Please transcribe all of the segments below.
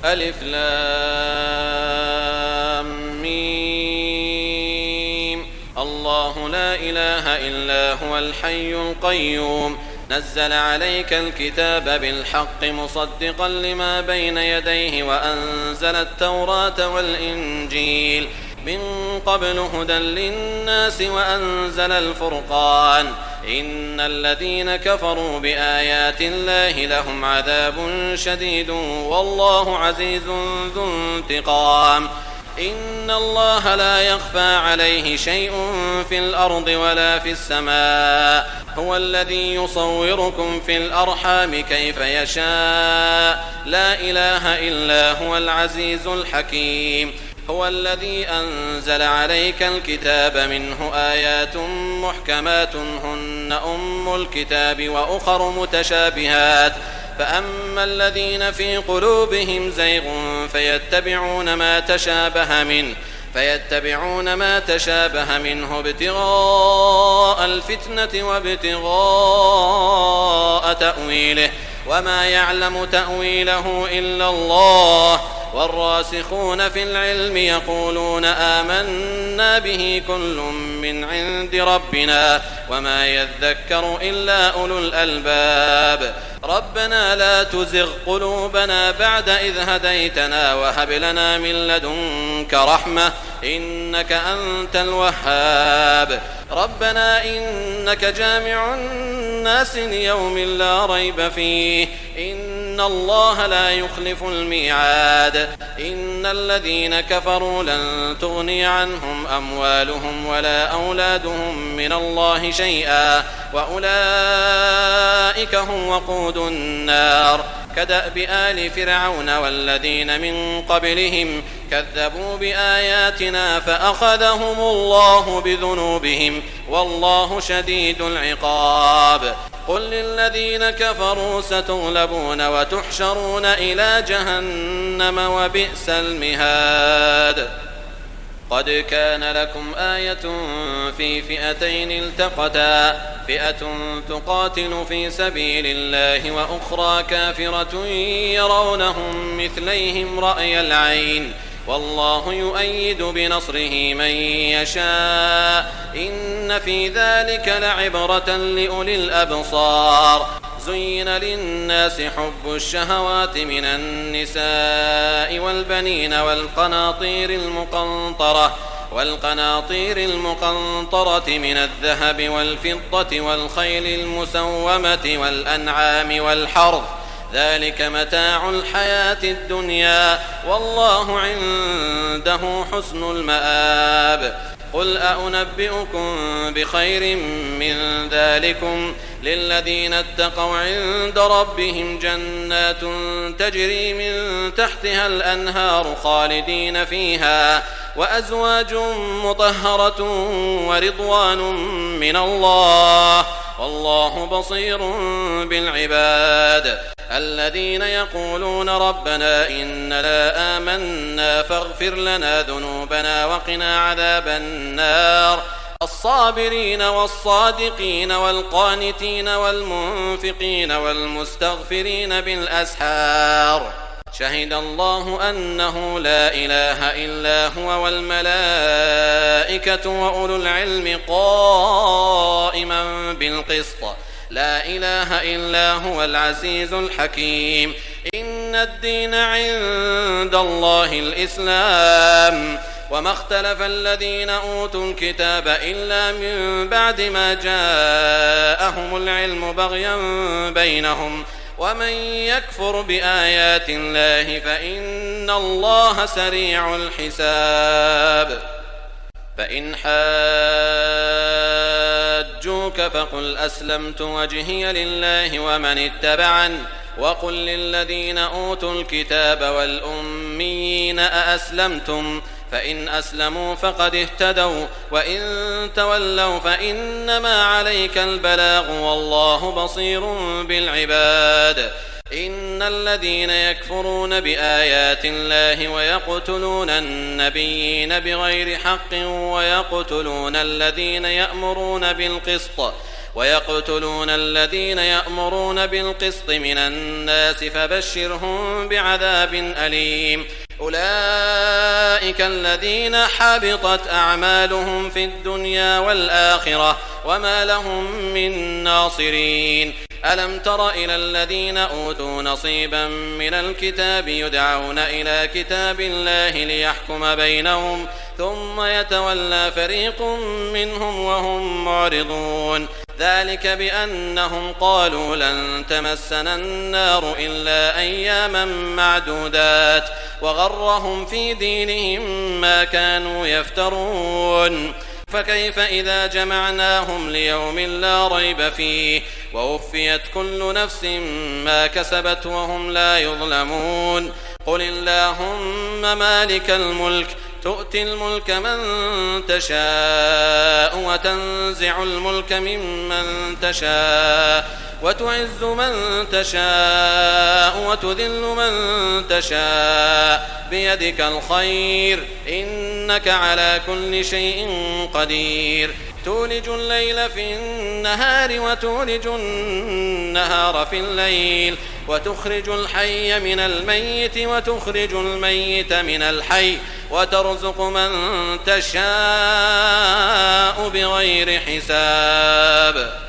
ألف لام ميم. الله لا إله إلا هو الحي القيوم نزل عليك الكتاب بالحق مصدقا لما بين يديه وأنزل التوراة والإنجيل من قبل هدى للناس وأنزل الفرقان إن الذين كفروا بآيات الله لهم عذاب شديد والله عزيز ذو انتقام. إن الله لا يخفى عليه شيء في الأرض ولا في السماء هو الذي يصوركم في الأرحام كيف يشاء لا إله إلا هو العزيز الحكيم. هو الذي أنزل عليك الكتاب منه آيات محكمات هن أم الكتاب وأخر متشابهات فأما الذين في قلوبهم زيغ فيتبعون ما تشابه منه ابتغاء الفتنة وابتغاء تأويله وما يعلم تأويله إلا الله والراسخون في العلم يقولون آمنا به كل من عند ربنا وما يذكر إلا أولو الألباب. ربنا لا تزغ قلوبنا بعد إذ هديتنا وهب لنا من لدنك رحمة إنك أنت الوهاب. ربنا إنك جامع الناس ليوم لا ريب فيه إن الله لا يخلف الميعاد. إن الذين كفروا لن تغني عنهم أموالهم ولا أولادهم من الله شيئا وأولئك هم وقود النار كدأب آل فرعون والذين من قبلهم كذبوا بآياتنا فأخذهم الله بذنوبهم والله شديد العقاب. قل للذين كفروا ستغلبون وتحشرون إلى جهنم وبئس المهاد. قد كان لكم آية في فئتين التقتا فئة تقاتل في سبيل الله وأخرى كافرة يرونهم مثليهم رأي العين والله يؤيد بنصره من يشاء إن في ذلك لعبرة لأولي الأبصار. زين للناس حب الشهوات من النساء والبنين والقناطير المقنطرة من الذهب والفضة والخيل المسومة والأنعام والحرث ذلك متاع الحياة الدنيا والله عنده حسن المآب. قل أنبئكم بخير من ذلكم للذين اتقوا عند ربهم جنات تجري من تحتها الأنهار خالدين فيها وأزواج مطهرة ورضوان من الله والله بصير بالعباد. الذين يقولون ربنا إننا آمنا فاغفر لنا ذنوبنا وقنا عذاب النار الصابرين والصادقين والقانتين والمنفقين والمستغفرين بالأسحار شهد الله أنه لا إله إلا هو والملائكة وأولو العلم قائما بالقسط لا إله إلا هو العزيز الحكيم. إن الدين عند الله الإسلام وما اختلف الذين أوتوا الكتاب إلا من بعد ما جاءهم العلم بغيا بينهم ومن يكفر بآيات الله فإن الله سريع الحساب. فإن حاجوك فقل أسلمت وجهي لله ومن اتبعني وقل للذين أوتوا الكتاب والأميين أأسلمتم فإن أسلموا فقد اهتدوا وإن تولوا فإنما عليك البلاغ والله بصير بالعباد. إن الذين يكفرون بآيات الله ويقتلون النبيين بغير حق ويقتلون الذين يأمرون بالقسط ويقتلون الذين يأمرون بالقسط من الناس فبشرهم بعذاب أليم أولئك الذين حبطت أعمالهم في الدنيا والآخرة وما لهم من ناصرين ألم تر إلى الذين أوتوا نصيبا من الكتاب يدعون إلى كتاب الله ليحكم بينهم ثم يتولى فريق منهم وهم معرضون ذلك بأنهم قالوا لن تمسنا النار إلا أياما معدودات وغرهم في دينهم ما كانوا يفترون فكيف إذا جمعناهم ليوم لا ريب فيه ووفيت كل نفس ما كسبت وهم لا يظلمون قل اللهم مالك الملك تؤتي الملك من تشاء وتنزع الملك ممن تشاء وتعز من تشاء وتذل من تشاء بيدك الخير إنك على كل شيء قدير تولج الليل في النهار وتولج النهار في الليل وتخرج الحي من الميت وتخرج الميت من الحي وترزق من تشاء بغير حساب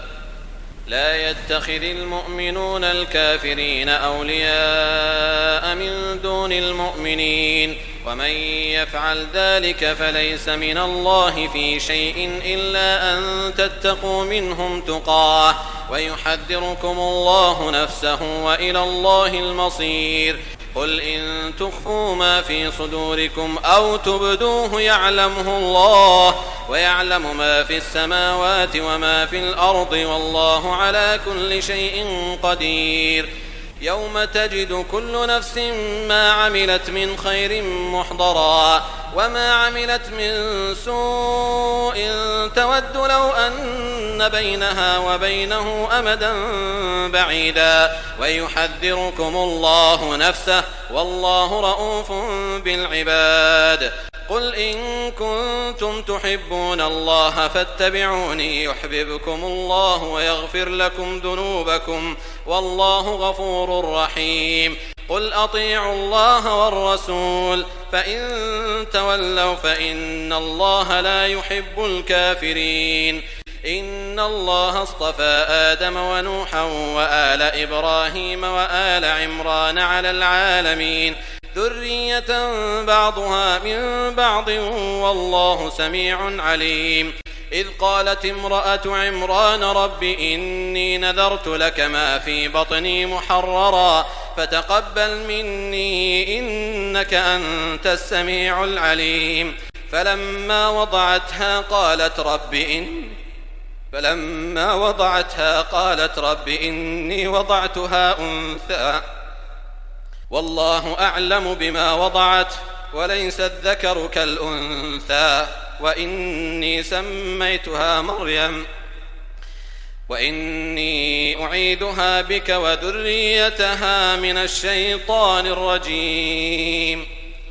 لا يتخذ المؤمنون الكافرين أولياء من دون المؤمنين ومن يفعل ذلك فليس من الله في شيء إلا أن تتقوا منهم تقاه ويحذركم الله نفسه وإلى الله المصير قل إن تخفوا ما في صدوركم أو تبدوه يعلمه الله ويعلم ما في السماوات وما في الأرض والله على كل شيء قدير يوم تجد كل نفس ما عملت من خير محضرا وما عملت من سوء تود لو أن بينها وبينه أمدا بعيدا ويحذركم الله نفسه والله رؤوف بالعباد قل إن كنتم تحبون الله فاتبعوني يحببكم الله ويغفر لكم ذنوبكم والله غفور رحيم قل أطيعوا الله والرسول فإن تولوا فإن الله لا يحب الكافرين إن الله اصطفى آدم ونوحا وآل إبراهيم وآل عمران على العالمين ذرية بعضها من بعض والله سميع عليم إذ قالت امرأة عمران رب إني نذرت لك ما في بطني محررا فتقبل مني إنك أنت السميع العليم فلما وضعتها قالت رب إني وضعتها أنثى والله أعلم بما وضعت وليس الذكر كالأنثى وإني سميتها مريم وإني أعيذها بك وذريتها من الشيطان الرجيم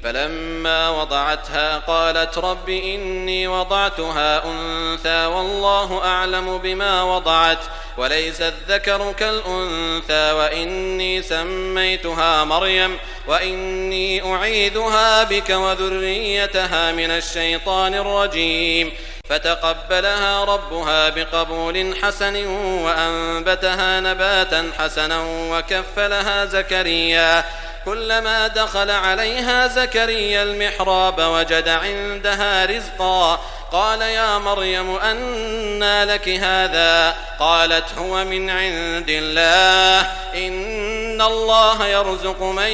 فلما وضعتها قالت رب إني وضعتها أنثى والله أعلم بما وضعت وليس الذكر كالأنثى وإني سميتها مريم وإني أعيذها بك وذريتها من الشيطان الرجيم فتقبلها ربها بقبول حسن وأنبتها نباتا حسنا وكفلها زكريا كلما دخل عليها زكريا المحراب وجد عندها رزقا قال يا مريم أنى لك هذا قالت هو من عند الله إن الله يرزق من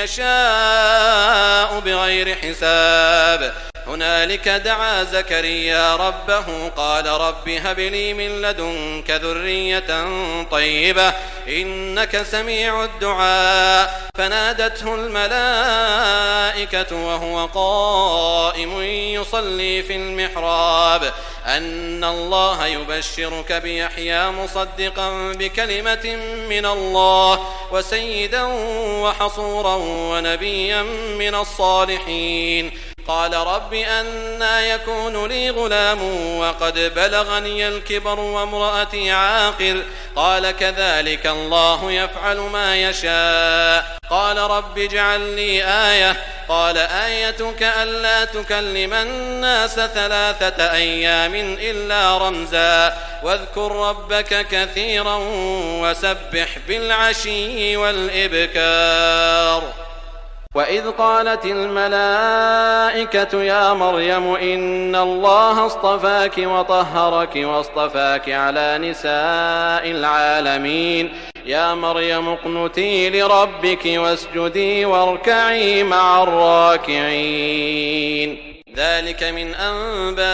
يشاء بغير حساب هنالك دعا زكريا ربه قال رب هب لي من لدنك ذرية طيبة إنك سميع الدعاء فنادته الملائكة وهو قائم يصلي في المحراب أن الله يبشرك بيحيى مصدقا بكلمة من الله وسيدا وحصورا ونبيا من الصالحين قال رب أنى يكون لي غلام وقد بلغني الكبر وامرأتي عاقر قال كذلك الله يفعل ما يشاء قال رب اجعل لي آية قال آيتك ألا تكلم الناس 3 أيام إلا رمزا واذكر ربك كثيرا وسبح بالعشي والإبكار وإذ قالت الملائكة يا مريم إن الله اصطفاك وطهرك واصطفاك على نساء العالمين يا مريم اقنتي لربك واسجدي واركعي مع الراكعين ذلك من أنباء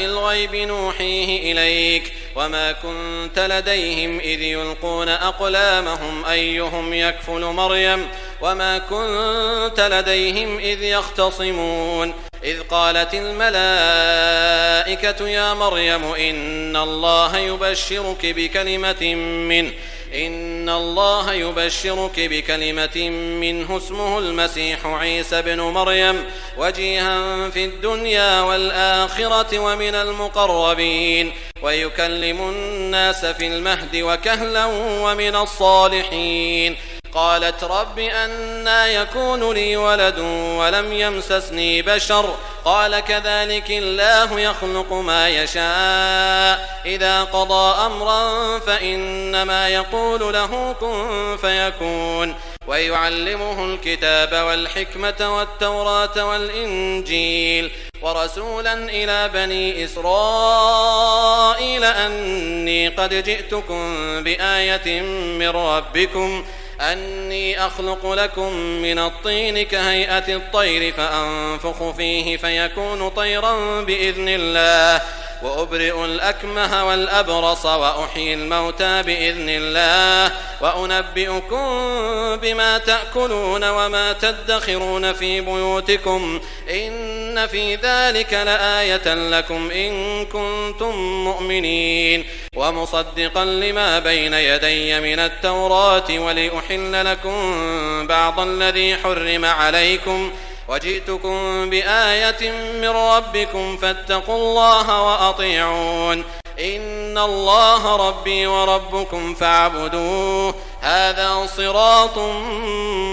الغيب نوحيه إليك وما كنت لديهم إذ يلقون أقلامهم أيهم يكفل مريم وما كنت لديهم إذ يختصمون إذ قالت الملائكة يا مريم إن الله يبشرك بكلمة منه اسمه المسيح عيسى بن مريم وجيها في الدنيا والآخرة ومن المقربين ويكلم الناس في المهد وكهلا ومن الصالحين قالت رب أنى يكون لي ولد ولم يمسسني بشر قال كذلك الله يخلق ما يشاء إذا قضى أمرا فإنما يقول له كن فيكون ويعلمه الكتاب والحكمة والتوراة والإنجيل ورسولا إلى بني إسرائيل أني قد جئتكم بآية من ربكم أني أخلق لكم من الطين كهيئة الطير فأنفخ فيه فيكون طيرا بإذن الله وأبرئ الأكمه والأبرص وأحيي الموتى بإذن الله وأنبئكم بما تأكلون وما تدخرون في بيوتكم إن في ذلك لآية لكم إن كنتم مؤمنين ومصدقا لما بين يدي من التوراة ولأحل لكم بعض الذي حرم عليكم وجئتكم بآية من ربكم فاتقوا الله وأطيعون إن الله ربي وربكم فاعبدوه هذا صراط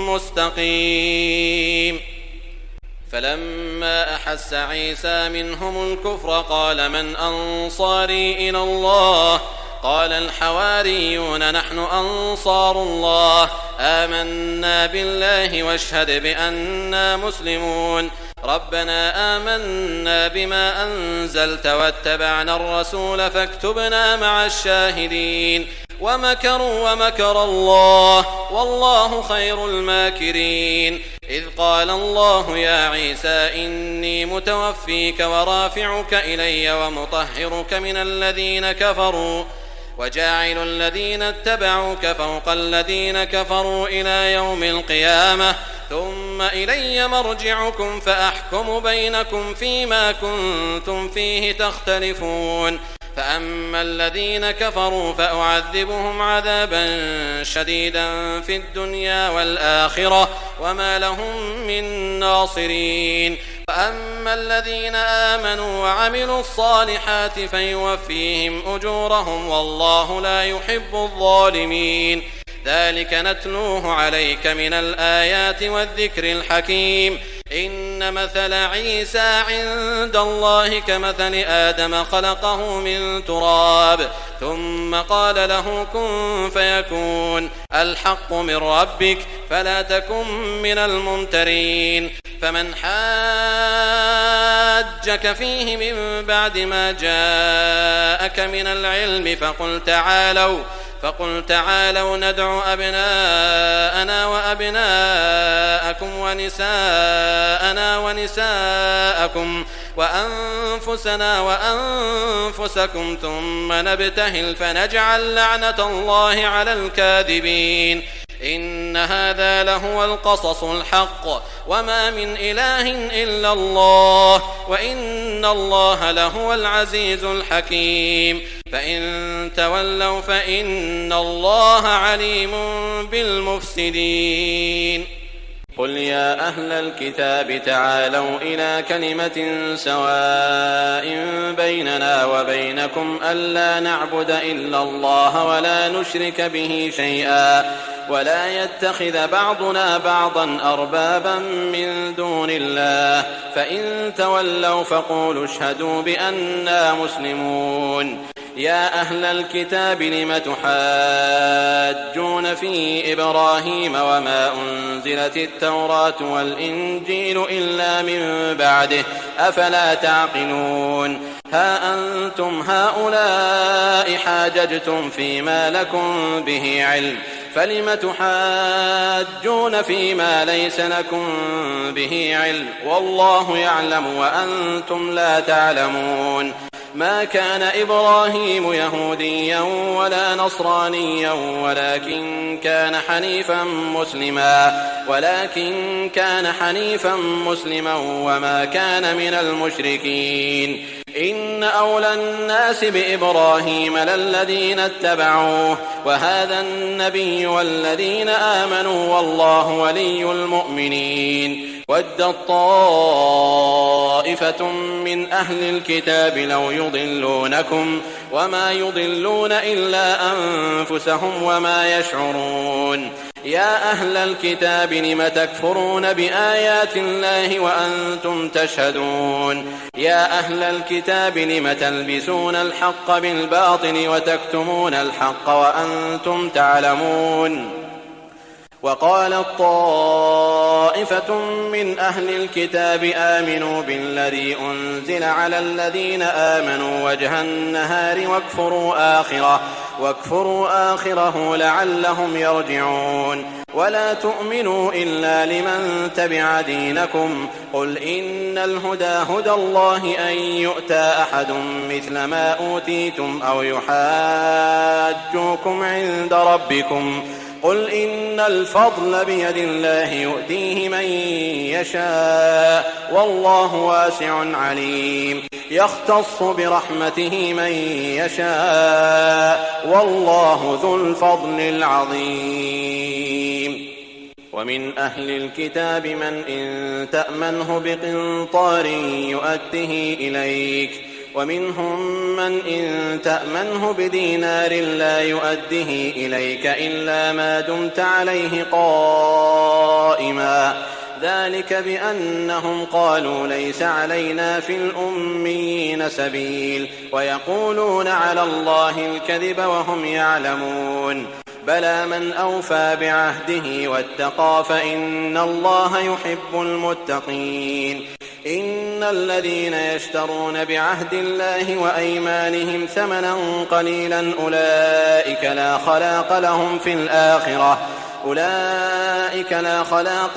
مستقيم فلما أحس عيسى منهم الكفر قال من أنصاري إلى الله قال الحواريون نحن أنصار الله آمنا بالله واشهد بأننا مسلمون ربنا آمنا بما أنزلت واتبعنا الرسول فاكتبنا مع الشاهدين ومكروا ومكر الله والله خير الماكرين إذ قال الله يا عيسى إني متوفيك ورافعك إلي ومطهرك من الذين كفروا وجاعل الذين اتبعوك فوق الذين كفروا إلى يوم القيامة ثم إلي مرجعكم فأحكم بينكم فيما كنتم فيه تختلفون فأما الذين كفروا فأعذبهم عذابا شديدا في الدنيا والآخرة وما لهم من ناصرين وأما الذين آمنوا وعملوا الصالحات فيوفيهم أجورهم والله لا يحب الظالمين ذلك نتلوه عليك من الآيات والذكر الحكيم إن مثل عيسى عند الله كمثل آدم خلقه من تراب ثم قال له كن فيكون الحق من ربك فلا تكن من الممترين فمن حاجك فيه من بعد ما جاءك من العلم فقل تعالوا ندع أبناءنا وأبناءكم ونساءنا ونساءكم وأنفسنا وأنفسكم ثم نبتهل فنجعل لعنة الله على الكاذبين إن هذا لهو القصص الحق وما من إله إلا الله وإن الله لهو العزيز الحكيم فإن تولوا فإن الله عليم بالمفسدين قل يا أهل الكتاب تعالوا إلى كلمة سواء بيننا وبينكم ألا نعبد إلا الله ولا نشرك به شيئا ولا يتخذ بعضنا بعضا أربابا من دون الله فإن تولوا فقولوا اشهدوا بأننا مسلمون. يا أهل الكتاب لم تحاجون في إبراهيم وما أنزلت التوراة والإنجيل إلا من بعده أفلا تعقلون. ها أنتم هؤلاء حاججتم فيما لكم به علم فلم تحاجون فيما ليس لكم به علم والله يعلم وأنتم لا تعلمون. ما كان إبراهيم يهوديا ولا نصرانيا ولكن كان حنيفا مسلما وما كان من المشركين. إن أولى الناس بإبراهيم للذين اتبعوه وهذا النبي والذين آمنوا والله ولي المؤمنين. ودت طائفة من أهل الكتاب لو يضلونكم وما يضلون إلا أنفسهم وما يشعرون. يا أهل الكتاب لم تكفرون بآيات الله وأنتم تشهدون. يا أهل الكتاب لم تلبسون الحق بالباطل وتكتمون الحق وأنتم تعلمون. وقالت طائفة من أهل الكتاب آمنوا بالذي أنزل على الذين آمنوا وجه النهار واكفروا آخره لعلهم يرجعون. ولا تؤمنوا إلا لمن تبع دينكم قل إن الهدى هدى الله أن يؤتى أحد مثل ما أوتيتم أو يحاجوكم عند ربكم قل إن الفضل بيد الله يؤتيه من يشاء والله واسع عليم. يختص برحمته من يشاء والله ذو الفضل العظيم. ومن أهل الكتاب من إن تأمنه بقنطار يؤده إليك ومنهم من إن تأمنه بدينار لا يؤده إليك إلا ما دمت عليه قائما ذلك بأنهم قالوا ليس علينا في الأميين سبيل ويقولون على الله الكذب وهم يعلمون. بلى من أوفى بعهده واتقى فإن الله يحب المتقين. إن الذين يشترون بعهد الله وأيمانهم ثمنا قليلا أولئك لا خلاق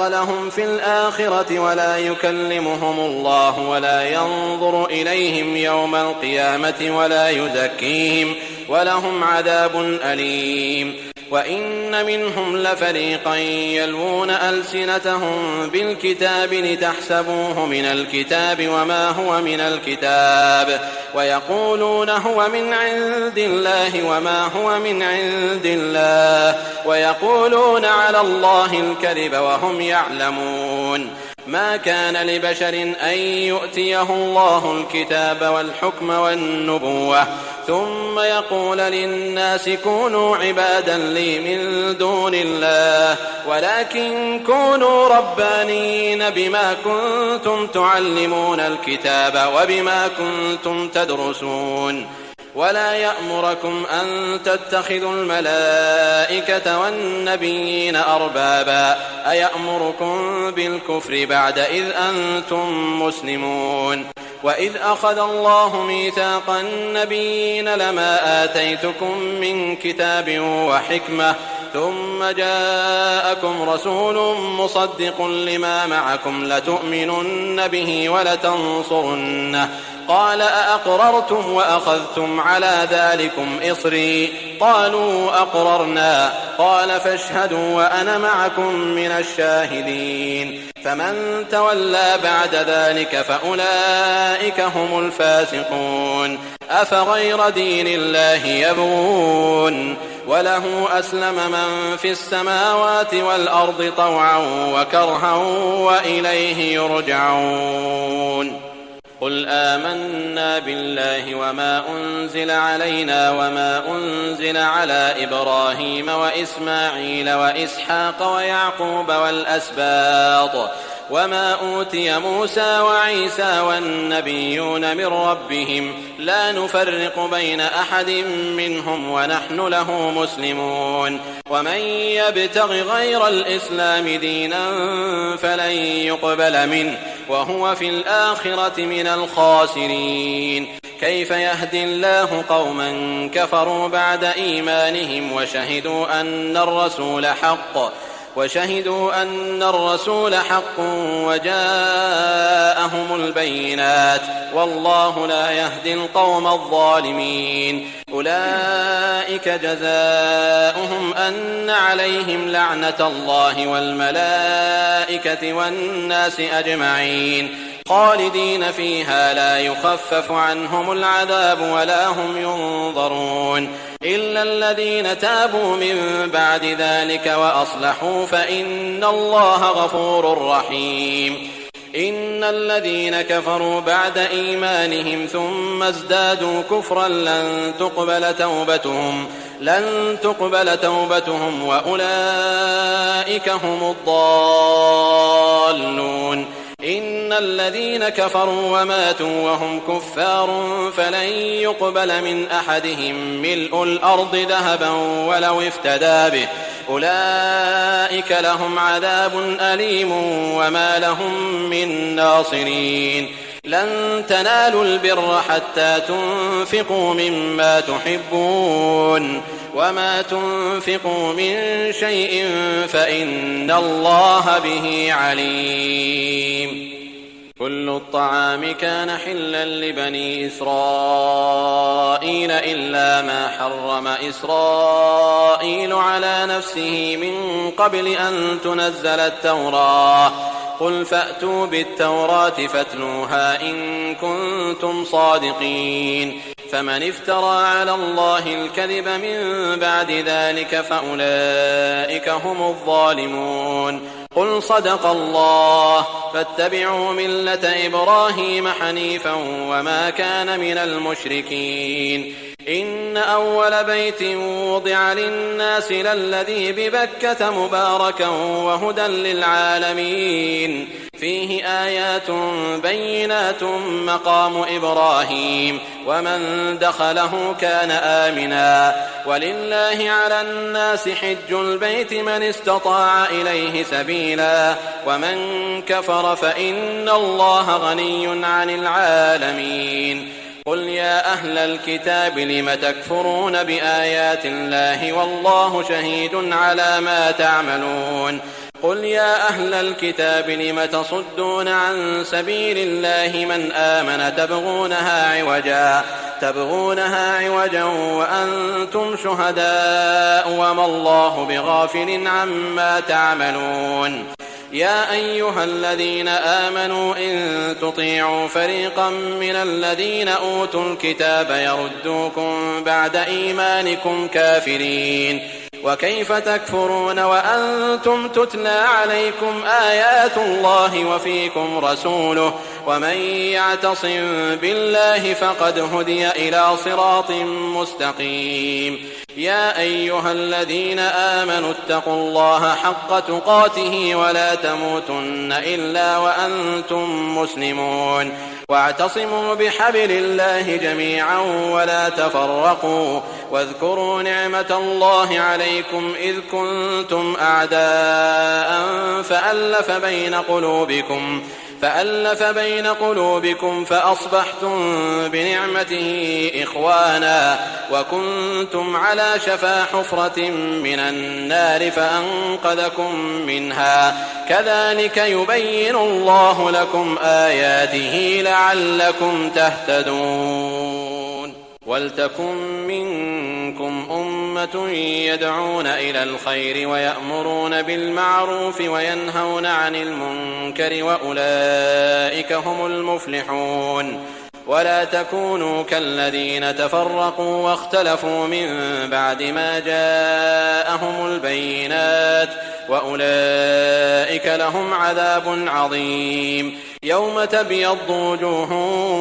لهم في الآخرة ولا يكلمهم الله ولا ينظر إليهم يوم القيامة ولا يزكيهم ولهم عذاب أليم. وإن منهم لفريقا يلوون ألسنتهم بالكتاب لتحسبوه من الكتاب وما هو من الكتاب ويقولون هو من عند الله وما هو من عند الله ويقولون على الله الكذب وهم يعلمون. ما كان لبشر أن يؤتيه الله الكتاب والحكم والنبوة ثم يقول للناس كونوا عبادا لي من دون الله ولكن كونوا ربانين بما كنتم تعلمون الكتاب وبما كنتم تدرسون. ولا يأمركم أن تتخذوا الملائكة والنبيين أربابا أيأمركم بالكفر بعد إذ أنتم مسلمون. وإذ أخذ الله ميثاق النبيين لما آتيتكم من كتاب وحكمة ثم جاءكم رسول مصدق لما معكم لتؤمنن به ولتنصرنه قال أأقررتم وأخذتم على ذلكم إصري قالوا أقررنا قال فاشهدوا وأنا معكم من الشاهدين. فمن تولى بعد ذلك فأولئك هم الفاسقون. أفغير دين الله يبغون وله أسلم من في السماوات والأرض طوعا وكرها وإليه يرجعون. قل آمنا بالله وما أنزل علينا وما أنزل على إبراهيم وإسماعيل وإسحاق ويعقوب والأسباط وما أوتي موسى وعيسى والنبيون من ربهم لا نفرق بين أحد منهم ونحن له مسلمون. ومن يبتغ غير الإسلام دينا فلن يقبل منه وهو في الآخرة من الخاسرين. كيف يهدي الله قوما كفروا بعد إيمانهم وشهدوا أن الرسول حق وجاءهم البينات والله لا يهدي القوم الظالمين. أولئك جزاؤهم أن عليهم لعنة الله والملائكة والناس أجمعين خالدين فيها لا يخفف عنهم العذاب ولا هم ينظرون إلا الذين تابوا من بعد ذلك وأصلحوا فإن الله غفور رحيم. إن الذين كفروا بعد إيمانهم ثم ازدادوا كفرا لن تقبل توبتهم وأولئك هم الضالون. إن الذين كفروا وماتوا وهم كفار فلن يقبل من أحدهم ملء الأرض ذهبا ولو افتدى به أولئك لهم عذاب أليم وما لهم من ناصرين. لن تنالوا البر حتى تنفقوا مما تحبون وما تنفقوا من شيء فإن الله به عليم. كل الطعام كان حلا لبني إسرائيل إلا ما حرم إسرائيل على نفسه من قبل أن تنزل التوراة. قل فأتوا بالتوراة فاتلوها إن كنتم صادقين. فمن افترى على الله الكذب من بعد ذلك فأولئك هم الظالمون. قل صدق الله فاتبعوا ملة إبراهيم حنيفا وما كان من المشركين. إن أول بيت وضع للناس للذي ببكة مباركا وهدى للعالمين فيه آيات بينات مقام إبراهيم ومن دخله كان آمنا ولله على الناس حج البيت من استطاع إليه سبيلا ومن كفر فإن الله غني عن العالمين. قل يا أهل الكتاب لم تكفرون بآيات الله والله شهيد على ما تعملون. قل يا أهل الكتاب لم تصدون عن سبيل الله من آمن تبغونها عوجا وأنتم شهداء وما الله بغافل عما تعملون. يا أيها الذين آمنوا إن تطيعوا فريقا من الذين أوتوا الكتاب يردوكم بعد إيمانكم كافرين. وكيف تكفرون وأنتم تتلى عليكم آيات الله وفيكم رسوله ومن يعتصم بالله فقد هدي إلى صراط مستقيم. يا أيها الذين آمنوا اتقوا الله حق تقاته ولا تموتن إلا وأنتم مسلمون واعتصموا بحبل الله جميعا ولا تفرقوا واذكروا نعمة الله عليكم إذ كنتم أعداء فألف بين قلوبكم فأصبحتم بنعمته إخوانا وكنتم على شفا حفرة من النار فأنقذكم منها كذلك يبين الله لكم آياته لعلكم تهتدون. ولتكن منكم أمة يدعون إلى الخير ويأمرون بالمعروف وينهون عن المنكر وأولئك هم المفلحون. ولا تكونوا كالذين تفرقوا واختلفوا من بعد ما جاءهم البينات وأولئك لهم عذاب عظيم. يوم تبيض وجوه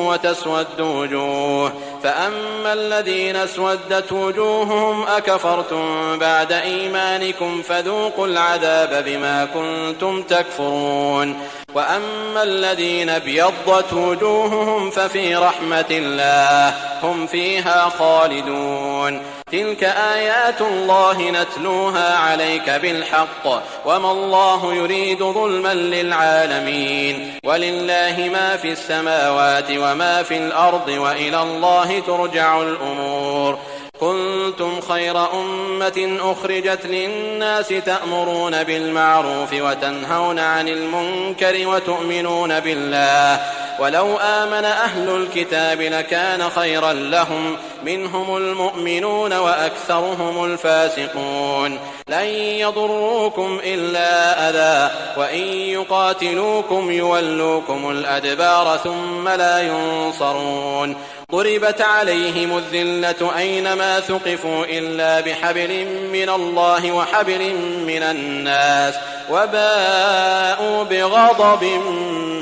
وتسود وجوه فأما الذين اسودت وجوههم أكفرتم بعد إيمانكم فذوقوا العذاب بما كنتم تكفرون وأما الذين ابيضت وجوههم ففي رحمة الله هم فيها خالدون. تلك آيات الله نتلوها عليك بالحق وما الله يريد ظلما للعالمين ولله ما في السماوات وما في الأرض وإلى الله ترجع الأمور. كنتم خير أمة أخرجت للناس تأمرون بالمعروف وتنهون عن المنكر وتؤمنون بالله ولو آمن أهل الكتاب لكان خيرا لهم منهم المؤمنون وأكثرهم الفاسقون. لن يضروكم إلا أذى وإن يقاتلوكم يولوكم الأدبار ثم لا ينصرون. ضربت عليهم الذلة أينما ثقفوا إلا بحبل من الله وحبل من الناس وباءوا بغضب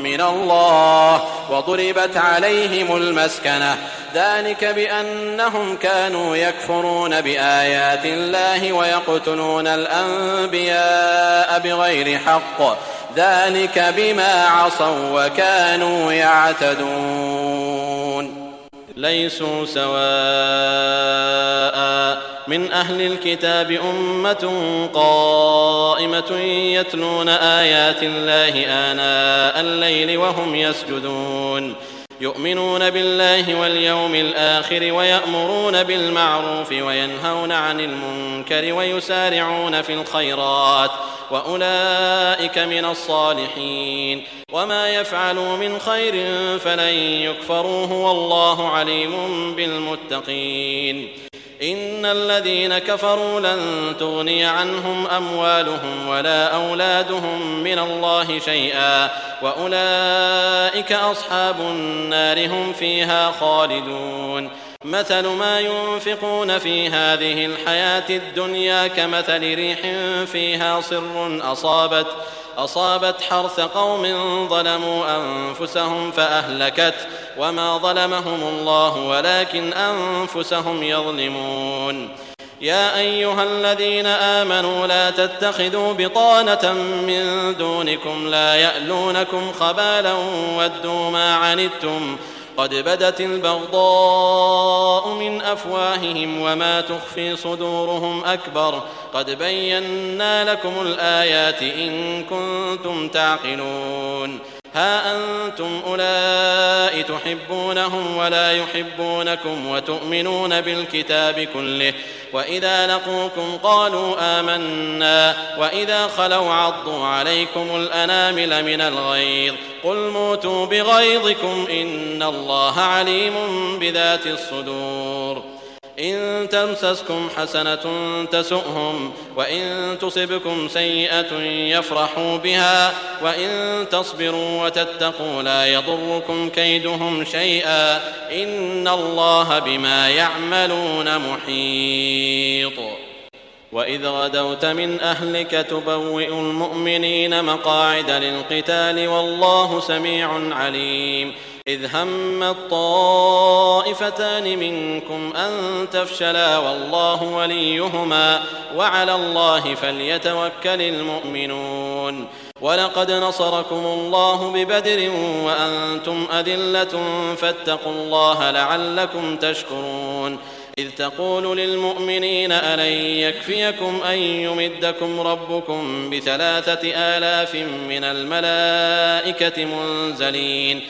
من الله وضربت عليهم المسكنة ذلك بأنهم كانوا يكفرون بآيات الله ويقتلون الأنبياء بغير حق ذلك بما عصوا وكانوا يعتدون. ليسوا سواء من أهل الكتاب أمة قائمة يتلون آيات الله آناء الليل وهم يسجدون يؤمنون بالله واليوم الآخر ويأمرون بالمعروف وينهون عن المنكر ويسارعون في الخيرات وأولئك من الصالحين. وما يفعلوا من خير فلن يكفروه والله عليم بالمتقين. إن الذين كفروا لن تغني عنهم أموالهم ولا أولادهم من الله شيئا وأولئك أصحاب النار هم فيها خالدون. مثل ما ينفقون في هذه الحياة الدنيا كمثل ريح فيها صر أصابت حرث قوم ظلموا أنفسهم فأهلكت وما ظلمهم الله ولكن أنفسهم يظلمون. يا أيها الذين آمنوا لا تتخذوا بطانة من دونكم لا يألونكم خبالا ودوا ما عنتم قد بدت البغضاء من أفواههم وما تخفي صدورهم أكبر قد بينا لكم الآيات إن كنتم تعقلون. ها أنتم أولئك تحبونهم ولا يحبونكم وتؤمنون بالكتاب كله وإذا لقوكم قالوا آمنا وإذا خلوا عضوا عليكم الأنامل من الغيظ قل موتوا بغيظكم إن الله عليم بذات الصدور. إن تمسسكم حسنة تسؤهم وإن تصبكم سيئة يفرحوا بها وإن تصبروا وتتقوا لا يضركم كيدهم شيئا إن الله بما يعملون محيط. وإذ غدوت من أهلك تبوئ المؤمنين مقاعد للقتال والله سميع عليم. إذ هم الطائفتان منكم أن تفشلا والله وليهما وعلى الله فليتوكل المؤمنون. ولقد نصركم الله ببدر وأنتم أذلة فاتقوا الله لعلكم تشكرون. إذ تقول للمؤمنين ألن يكفيكم أن يمدكم ربكم ب3,000 من الملائكة منزلين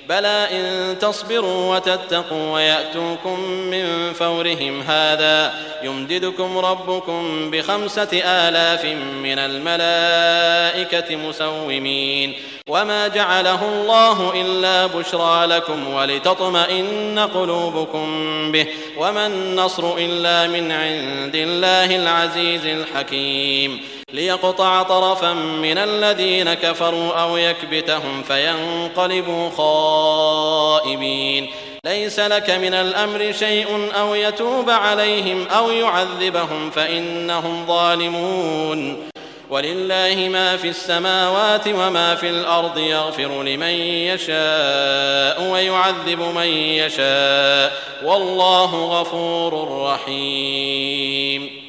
بلى إن تصبروا وتتقوا ويأتوكم من فورهم هذا يمددكم ربكم ب5,000 من الملائكة مسومين وما جعله الله إلا بشرى لكم ولتطمئن قلوبكم به وما النصر إلا من عند الله العزيز الحكيم. ليقطع طرفا من الذين كفروا أو يكبتهم فينقلبوا خائبين ليس لك من الأمر شيء أو يتوب عليهم أو يعذبهم فإنهم ظالمون ولله ما في السماوات وما في الأرض يغفر لمن يشاء ويعذب من يشاء والله غفور رحيم.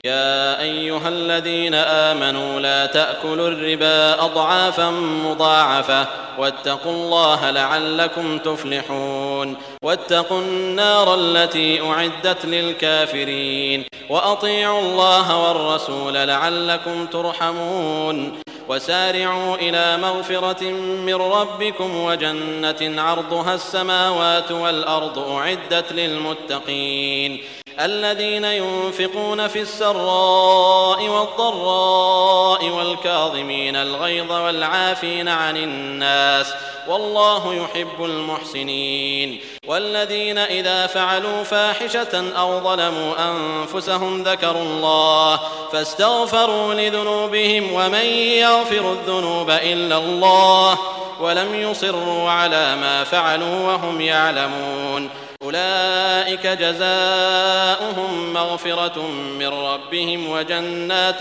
يا أيها الذين آمنوا لا تأكلوا الربا أضعافا مضاعفة واتقوا الله لعلكم تفلحون واتقوا النار التي أعدت للكافرين وأطيعوا الله والرسول لعلكم ترحمون وسارعوا إلى مغفرة من ربكم وجنة عرضها السماوات والأرض أعدت للمتقين الذين ينفقون في السراء والضراء والكاظمين الغيظ والعافين عن الناس والله يحب المحسنين والذين إذا فعلوا فاحشة أو ظلموا أنفسهم ذكروا الله فاستغفروا لذنوبهم ومن يغفر الذنوب إلا الله ولم يصروا على ما فعلوا وهم يعلمون أولئك جزاؤهم مغفرة من ربهم وجنات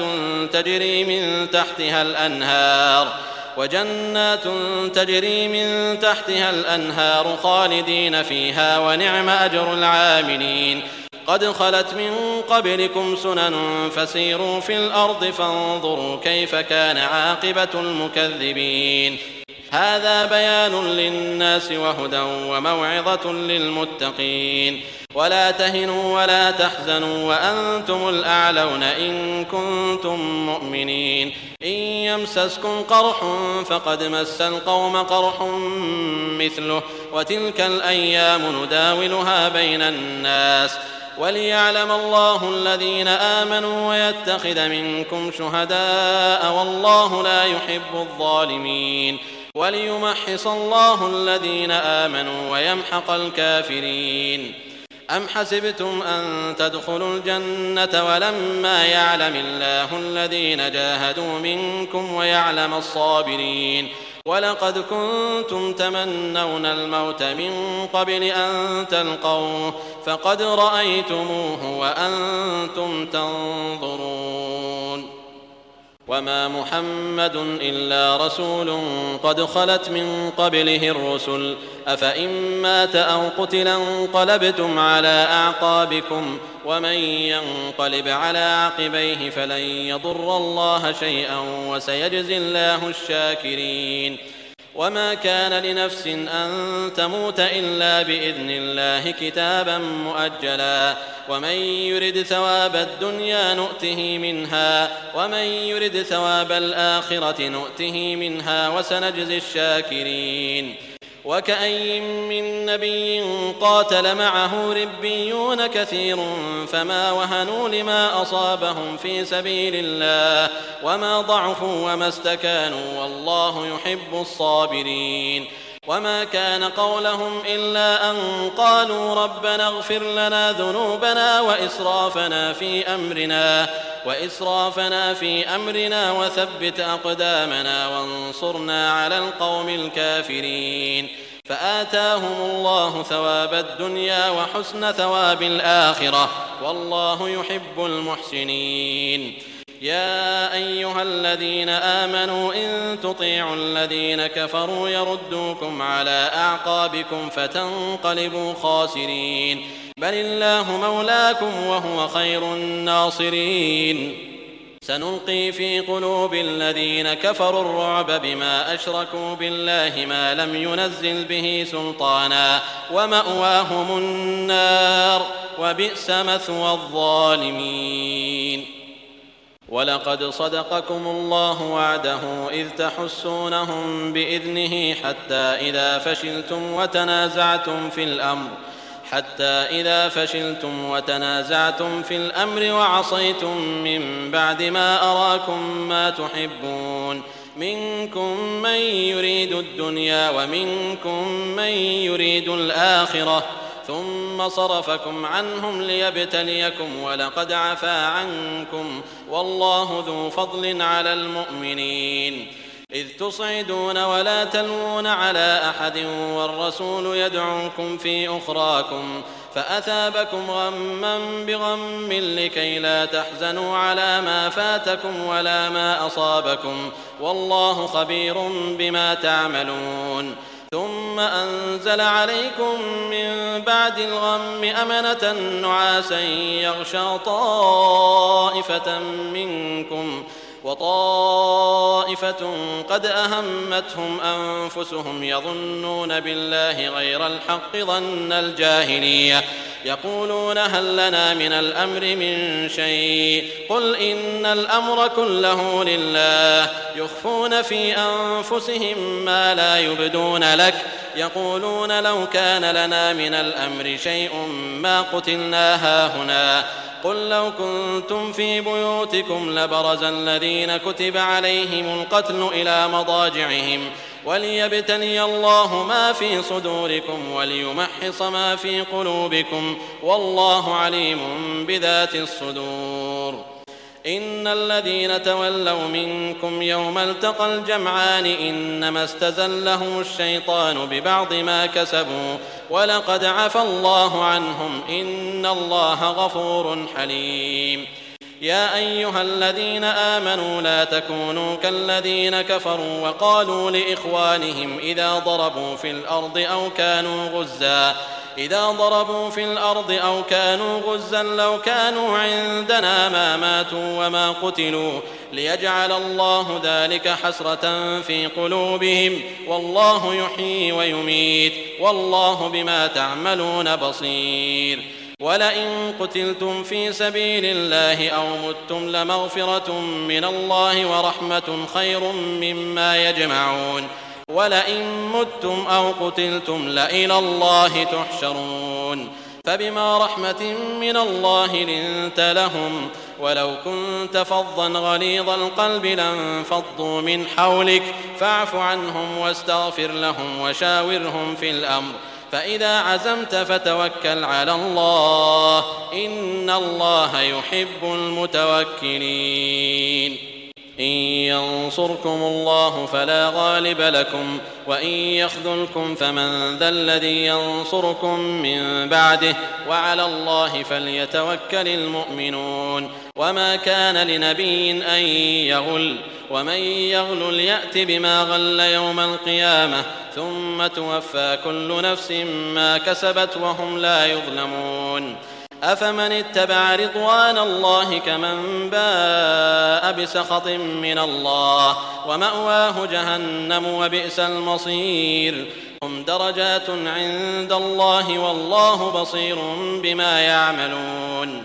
تجري من تحتها الأنهار خالدين فيها ونعم أجر العاملين قد خلت من قبلكم سنن فسيروا في الأرض فانظروا كيف كان عاقبة المكذبين هذا بيان للناس وهدى وموعظة للمتقين ولا تهنوا ولا تحزنوا وأنتم الأعلون إن كنتم مؤمنين إن يمسسكم قرح فقد مس القوم قرح مثله وتلك الأيام نداولها بين الناس وليعلم الله الذين آمنوا ويتخذ منكم شهداء والله لا يحب الظالمين وليمحص الله الذين آمنوا ويمحق الكافرين أم حسبتم أن تدخلوا الجنة ولما يعلم الله الذين جاهدوا منكم ويعلم الصابرين ولقد كنتم تمنون الموت من قبل أن تلقوه فقد رأيتموه وأنتم تنظرون وما محمد إلا رسول قد خلت من قبله الرسل أفإن مات أو قتل انقلبتم على أعقابكم ومن ينقلب على عقبيه فلن يضر الله شيئا وسيجزي الله الشاكرين وما كان لنفس أن تموت إلا بإذن الله كتابا مؤجلا ومن يرد ثواب الدنيا نؤته منها ومن يرد ثواب الآخرة نؤته منها وسنجزي الشاكرين وكأي من نبي قاتل معه ربيون كثير فما وهنوا لما أصابهم في سبيل الله وما ضعفوا وما استكانوا والله يحب الصابرين وما كان قولهم إلا أن قالوا ربنا اغفر لنا ذنوبنا وإسرافنا في أمرنا وثبت أقدامنا وانصرنا على القوم الكافرين فآتاهم الله ثواب الدنيا وحسن ثواب الآخرة والله يحب المحسنين يا أيها الذين آمنوا إن تطيعوا الذين كفروا يردوكم على أعقابكم فتنقلبوا خاسرين بل الله مولاكم وهو خير الناصرين سنلقي في قلوب الذين كفروا الرعب بما أشركوا بالله ما لم ينزل به سلطانا ومأواهم النار وبئس مثوى الظالمين ولقد صدقكم الله وعده إذ تحسونهم بإذنه حتى إذا فشلتم وتنازعتم في الأمر وعصيتم من بعد ما أراكم ما تحبون منكم من يريد الدنيا ومنكم من يريد الآخرة ثم صرفكم عنهم ليبتليكم ولقد عفا عنكم والله ذو فضل على المؤمنين إذ تصعدون ولا تلوون على أحد والرسول يدعوكم في أخراكم فأثابكم غما بغم لكي لا تحزنوا على ما فاتكم ولا ما أصابكم والله خبير بما تعملون ثم أنزل عليكم من بعد الغم أمنة نعاسا يغشى طائفة منكم وطائفة قد أهمتهم أنفسهم يظنون بالله غير الحق ظن الجاهلية يقولون هل لنا من الأمر من شيء قل إن الأمر كله لله يخفون في أنفسهم ما لا يبدون لك يقولون لو كان لنا من الأمر شيء ما قتلنا هاهنا قل لو كنتم في بيوتكم لبرز الذين كتب عليهم القتل إلى مضاجعهم وليبتلي الله ما في صدوركم وليمحص ما في قلوبكم والله عليم بذات الصدور إن الذين تولوا منكم يوم التقى الجمعان إنما استزلهم الشيطان ببعض ما كسبوا ولقد عفى الله عنهم إن الله غفور حليم يا أيها الذين آمنوا لا تكونوا كالذين كفروا وقالوا لإخوانهم إذا ضربوا في الأرض أو كانوا غزا لو كانوا عندنا ما ماتوا وما قتلوا ليجعل الله ذلك حسرة في قلوبهم والله يحيي ويميت والله بما تعملون بصير ولئن قتلتم في سبيل الله أو متم لمغفرة من الله ورحمة خير مما يجمعون ولئن متم أو قتلتم لإلى الله تحشرون فبما رحمة من الله لنت لهم ولو كنت فظا غليظ القلب لانفضوا من حولك فاعف عنهم واستغفر لهم وشاورهم في الأمر فإذا عزمت فتوكل على الله إن الله يحب المتوكلين إن ينصركم الله فلا غالب لكم وإن يخذلكم فمن ذا الذي ينصركم من بعده وعلى الله فليتوكل المؤمنون وما كان لنبي أن يغل ومن يغل يأت بما غل يوم القيامة ثم توفى كل نفس ما كسبت وهم لا يظلمون أفمن اتبع رضوان الله كمن باء بسخط من الله ومأواه جهنم وبئس المصير هم درجات عند الله والله بصير بما يعملون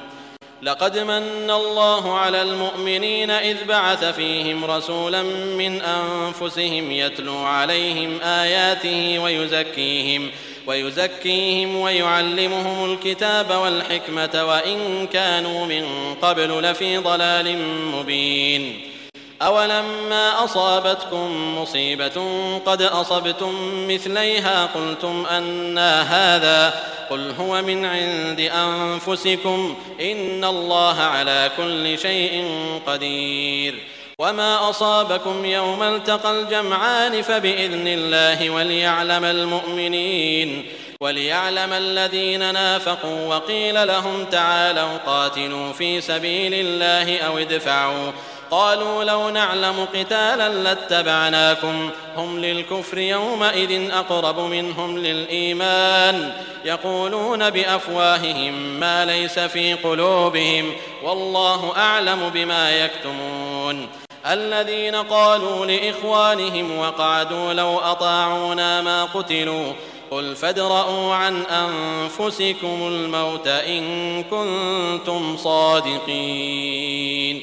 لقد من الله على المؤمنين إذ بعث فيهم رسولا من أنفسهم يتلو عليهم آياته ويزكيهم ويعلمهم الكتاب والحكمة وإن كانوا من قبل لفي ضلال مبين أولما أصابتكم مصيبة قد أصبتم مثليها قلتم أنى هذا قل هو من عند أنفسكم إن الله على كل شيء قدير وما أصابكم يوم التقى الجمعان فبإذن الله وليعلم الذين نافقوا وقيل لهم تعالوا قاتلوا في سبيل الله أو ادفعوا قالوا لو نعلم قتالا لاتبعناكم هم للكفر يومئذ أقرب منهم للإيمان يقولون بأفواههم ما ليس في قلوبهم والله أعلم بما يكتمون الذين قالوا لإخوانهم وقعدوا لو أطاعونا ما قتلوا قل فادرءوا عن أنفسكم الموت إن كنتم صادقين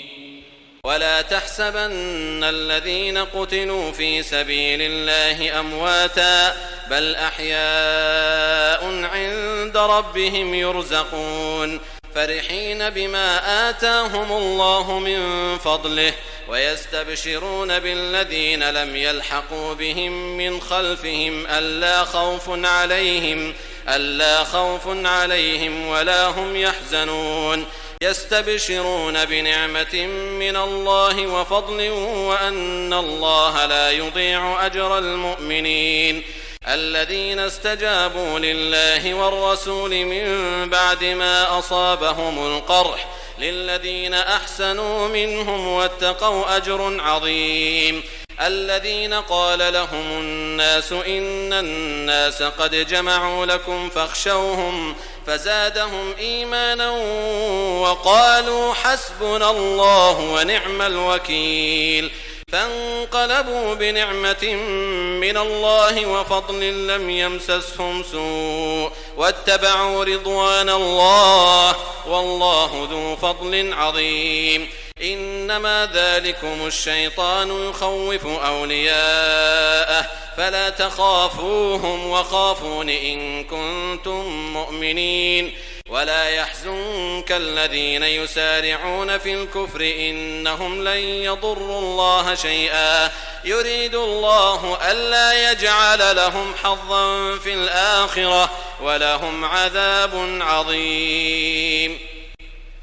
ولا تحسبن الذين قتلوا في سبيل الله أمواتا بل أحياء عند ربهم يرزقون فرحين بما آتاهم الله من فضله ويستبشرون بالذين لم يلحقوا بهم من خلفهم ألا خوف عليهم ولا هم يحزنون يستبشرون بنعمة من الله وفضل وأن الله لا يضيع أجر المؤمنين الذين استجابوا لله والرسول من بعد ما أصابهم القرح للذين أحسنوا منهم واتقوا أجر عظيم الذين قال لهم الناس إن الناس قد جمعوا لكم فاخشوهم فزادهم إيمانا وقالوا حسبنا الله ونعم الوكيل فانقلبوا بنعمة من الله وفضل لم يمسسهم سوء واتبعوا رضوان الله والله ذو فضل عظيم إنما ذلكم الشيطان يخوف أولياءه فلا تخافوهم وخافون إن كنتم مؤمنين ولا يحزنك الذين يسارعون في الكفر إنهم لن يضروا الله شيئا يريد الله ألا يجعل لهم حظا في الآخرة ولهم عذاب عظيم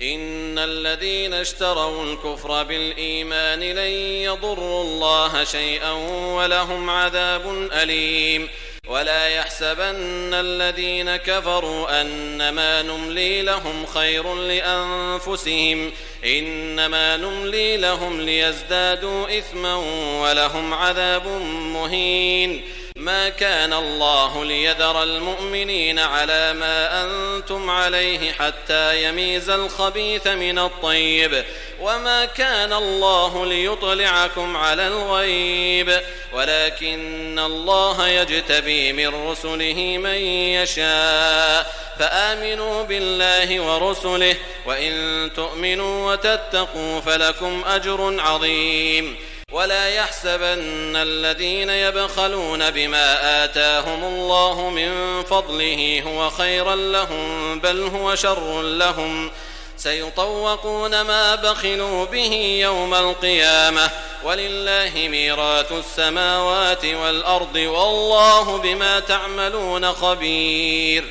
إن الذين اشتروا الكفر بالإيمان لن يضروا الله شيئا ولهم عذاب أليم ولا يحسبن الذين كفروا أنما نملي لهم خير لأنفسهم إنما نملي لهم ليزدادوا إثما ولهم عذاب مهين ما كان الله ليذر المؤمنين على ما أنتم عليه حتى يميز الخبيث من الطيب وما كان الله ليطلعكم على الغيب ولكن الله يجتبي من رسله من يشاء فآمنوا بالله ورسله وإن تؤمنوا وتتقوا فلكم أجر عظيم ولا يحسبن الذين يبخلون بما آتاهم الله من فضله هو خيرا لهم بل هو شر لهم سيطوقون ما بخلوا به يوم القيامة ولله ميراث السماوات والأرض والله بما تعملون خبير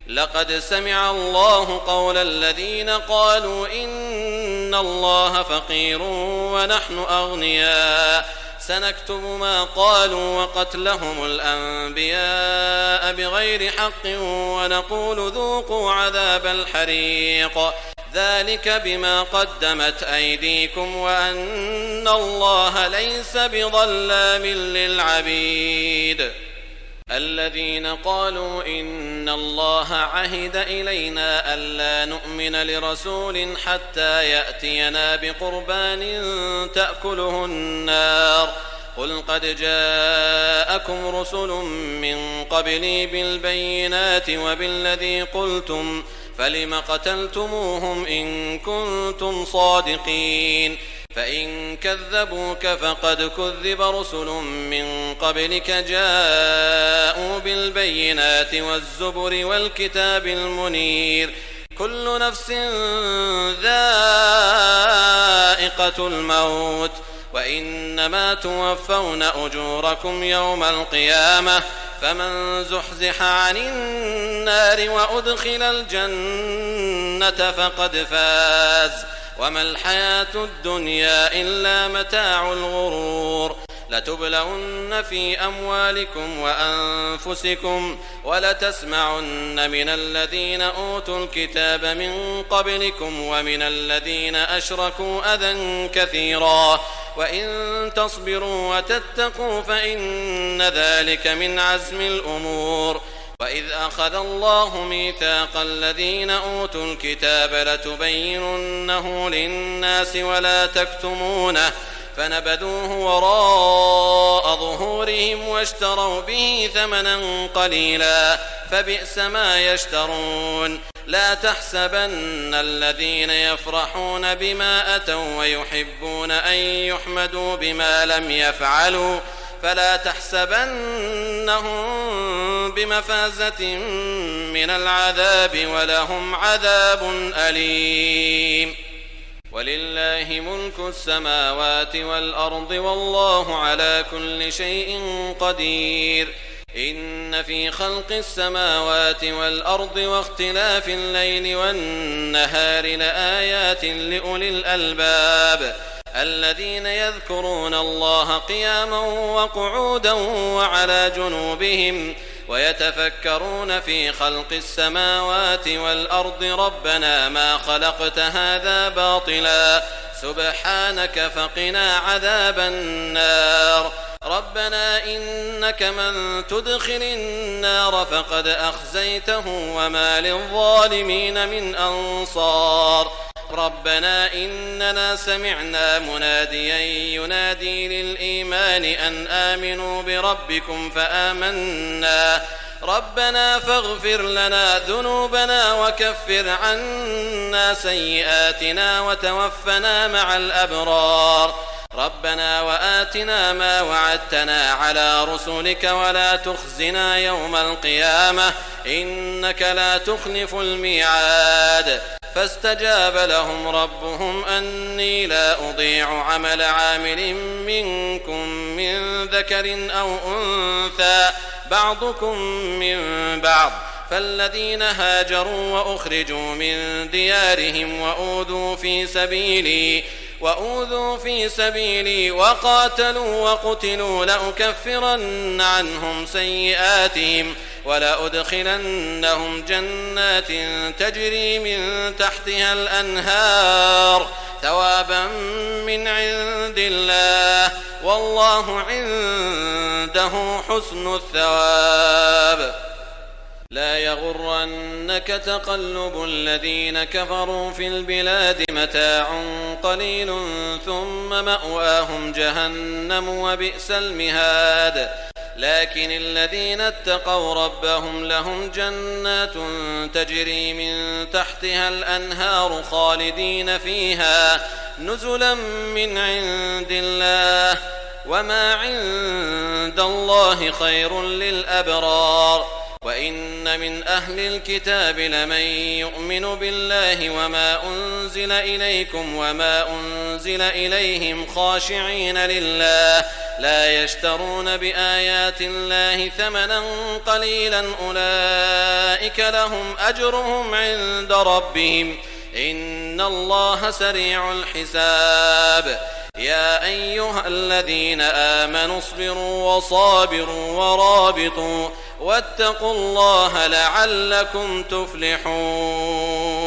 لقد سمع الله قول الذين قالوا إن الله فقير ونحن أغنياء سنكتب ما قالوا وقتلهم الأنبياء بغير حق ونقول ذوقوا عذاب الحريق ذلك بما قدمت أيديكم وأن الله ليس بظلام للعبيد الذين قالوا إن الله عهد إلينا ألا نؤمن لرسول حتى يأتينا بقربان تأكله النار قل قد جاءكم رسل من قبلي بالبينات وبالذي قلتم فلم قتلتموهم إن كنتم صادقين فإن كذبوك فقد كذب رسل من قبلك جاءوا بالبينات والزبر والكتاب المنير كل نفس ذائقة الموت وإنما توفون أجوركم يوم القيامة فمن زحزح عن النار وأدخل الجنة فقد فاز وما الحياة الدنيا إلا متاع الغرور لتبلون في أموالكم وأنفسكم ولتسمعن من الذين أوتوا الكتاب من قبلكم ومن الذين أشركوا أذى كثيرا وإن تصبروا وتتقوا فإن ذلك من عزم الأمور وإذ أخذ الله ميثاق الذين أوتوا الكتاب لتبيننه للناس ولا تكتمونه فنبذوه وراء ظهورهم واشتروا به ثمنا قليلا فبئس ما يشترون لا تحسبن الذين يفرحون بما أتوا ويحبون أن يحمدوا بما لم يفعلوا فلا تحسبنهم بمفازة من العذاب ولهم عذاب أليم ولله ملك السماوات والأرض والله على كل شيء قدير إن في خلق السماوات والأرض واختلاف الليل والنهار لآيات لأولي الألباب الذين يذكرون الله قياما وقعودا وعلى جنوبهم ويتفكرون في خلق السماوات والأرض ربنا ما خلقت هذا باطلا سبحانك فقنا عذاب النار ربنا إنك من تدخل النار فقد أخزيته وما للظالمين من أنصار ربنا إننا سمعنا مناديا ينادي للإيمان أن آمنوا بربكم فآمنا ربنا فاغفر لنا ذنوبنا وكفر عنا سيئاتنا وتوفنا مع الأبرار ربنا وآتنا ما وعدتنا على رسلك ولا تخزنا يوم القيامة إنك لا تخلف الميعاد فاستجاب لهم ربهم أني لا أضيع عمل عامل منكم من ذكر أو أنثى بعضكم من بعض فالذين هاجروا وأخرجوا من ديارهم وأوذوا في سبيلي وقاتلوا وقتلوا لأكفرن عنهم سيئاتهم ولأدخلنهم جنات تجري من تحتها الأنهار ثوابا من عند الله والله عنده حسن الثواب لا يغرنك تقلب الذين كفروا في البلاد متاع قليل ثم مأواهم جهنم وبئس المهاد لكن الذين اتقوا ربهم لهم جنات تجري من تحتها الأنهار خالدين فيها نزلا من عند الله وما عند الله خير للأبرار وإن من أهل الكتاب لمن يؤمن بالله وما أنزل إليكم وما أنزل إليهم خاشعين لله لا يشترون بآيات الله ثمنا قليلا أولئك لهم أجرهم عند ربهم إن الله سريع الحساب يا أيها الذين آمنوا اصبروا وصابروا ورابطوا واتقوا الله لعلكم تفلحون